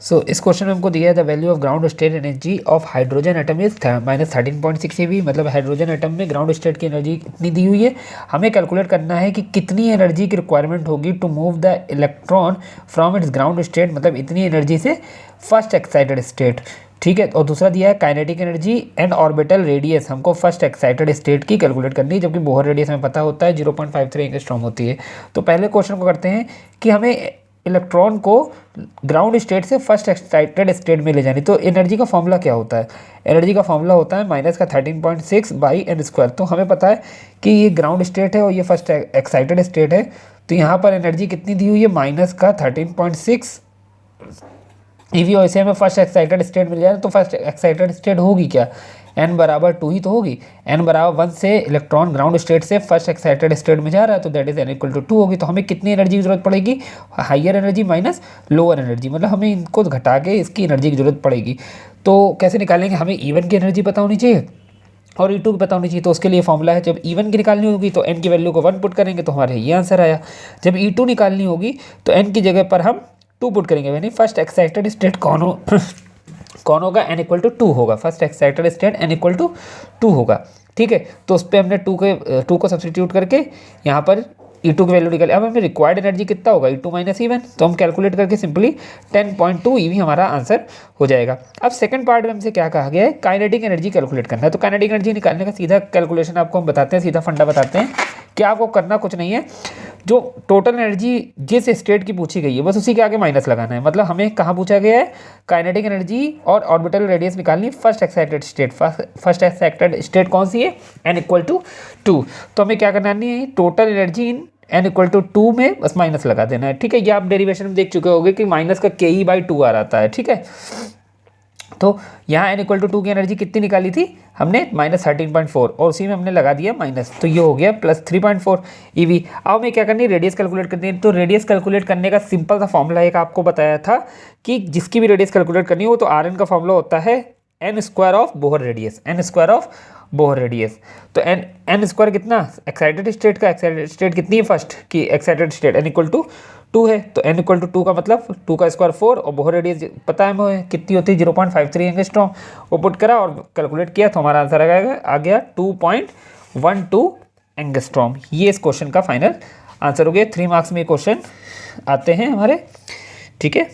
इस क्वेश्चन में हमको दिया है the value of ground state energy of hydrogen atom is -13.6 eV, मतलब हाइड्रोजन एटम में ग्राउंड स्टेट की एनर्जी कितनी दी हुई है। हमें कैलकुलेट करना है कि कितनी एनर्जी की रिक्वायरमेंट होगी to move the electron from its ground state, मतलब इतनी एनर्जी से फर्स्ट एक्साइटेड स्टेट। ठीक है, और दूसरा दिया है kinetic energy and orbital radius, हमको फर्स्ट एक्साइटेड स्टेट की कैलकुलेट करनी है, जबकि बोहर रेडियस हमें पता होता है 0.53 एंगस्ट्रॉम होती है। तो पहले क्वेश्चन को करते हैं कि हमें इलेक्ट्रॉन को ग्राउंड स्टेट से फर्स्ट एक्साइटेड स्टेट में ले जानी, तो एनर्जी का फॉर्मूला क्या होता है। एनर्जी का फॉर्मूला होता है -13.6 बाई एन स्क्वायर। तो हमें पता है कि ये ग्राउंड स्टेट है और ये फर्स्ट एक्साइटेड स्टेट है, तो यहाँ पर एनर्जी कितनी दी हुई है -13.6 ईवी, और इसे हमें फर्स्ट एक्साइटेड स्टेट मिल जाए। तो फर्स्ट एक्साइटेड स्टेट होगी क्या, n बराबर 2 ही तो होगी। n बराबर 1 से इलेक्ट्रॉन ग्राउंड स्टेट से फर्स्ट एक्साइटेड स्टेट में जा रहा है, तो that is n equal to 2 होगी। तो हमें कितनी एनर्जी की जरूरत पड़ेगी, higher energy minus lower energy, मतलब हमें इनको घटा के इसकी एनर्जी की जरूरत पड़ेगी। तो कैसे निकालेंगे, हमें E1 की एनर्जी पता होनी चाहिए और E2 की पता होनी चाहिए। तो उसके लिए फॉर्मूला है, जब E1 की निकालनी होगी तो n की वैल्यू को 1 पुट करेंगे तो हमारे ये आंसर आया। जब E2 निकालनी होगी तो n की जगह पर हम 2 पुट करेंगे, यानी फर्स्ट एक्साइटेड स्टेट कौन होगा, n इक्वल टू 2 होगा। First excited state n equal to 2 होगा। ठीक है, तो उस पर हमने 2 को सब्सटीट्यूट करके यहाँ पर E2 की वैल्यू निकाली। अब हमें रिक्वायर्ड एनर्जी कितना होगा, E2 माइनस E1, तो हम कैलकुलेट करके सिंपली 10.2 EV हमारा आंसर हो जाएगा। अब सेकंड पार्ट में हमसे क्या कहा गया है, काइनेटिक एनर्जी कैलकुलेट करना है। तो काइनेटिक एनर्जी निकालने का सीधा कैलकुलेशन आपको हम बताते हैं, सीधा फंडा बताते हैं कि आपको करना कुछ नहीं है, जो टोटल एनर्जी जिस स्टेट की पूछी गई है बस उसी के आगे माइनस लगाना है। मतलब हमें कहाँ पूछा गया है, काइनेटिक एनर्जी और ऑर्बिटल रेडियस निकालनी first excited state. First excited state कौन सी है, n इक्वल टू 2। तो हमें क्या करना है, total energy in n equal to 2 में बस माइनस लगा देना है। ठीक है, ये आप डेरिवेशन में देख चुके होंगे कि माइनस का ke/2 आ रहा है। ठीक है, तो यहाँ n इक्वल टू 2 की एनर्जी कितनी निकाली थी हमने, -13.4, और उसी में हमने लगा दिया माइनस, तो ये हो गया +3.4 EV। अब हमें क्या करनी है, रेडियस कैलकुलेट करनी है। तो रेडियस कैलकुलेट करने का सिंपल सा फॉर्मूला एक आपको बताया था कि जिसकी भी रेडियस कैलकुलेट करनी हो तो Rn का फॉर्मूला होता है n square of Bohr radius, n square of Bohr radius. तो n स्क्वायर कितना, एक्साइटेड स्टेट का, एक्साइटेड स्टेट कितनी है फर्स्ट की, excited state n equal to 2 है, तो n इक्वल टू 2 का मतलब 2 का स्क्वायर 4, और बोहर रेडियस पता है हमें कितनी होती है 0.53 एंगस्ट्रॉम। वो पुट करा और कैलकुलेट किया तो हमारा आंसर आ गया 2.12 एंगस्ट्रॉम। ये इस क्वेश्चन का फाइनल आंसर हो गया। 3 मार्क्स में क्वेश्चन आते हैं हमारे। ठीक है।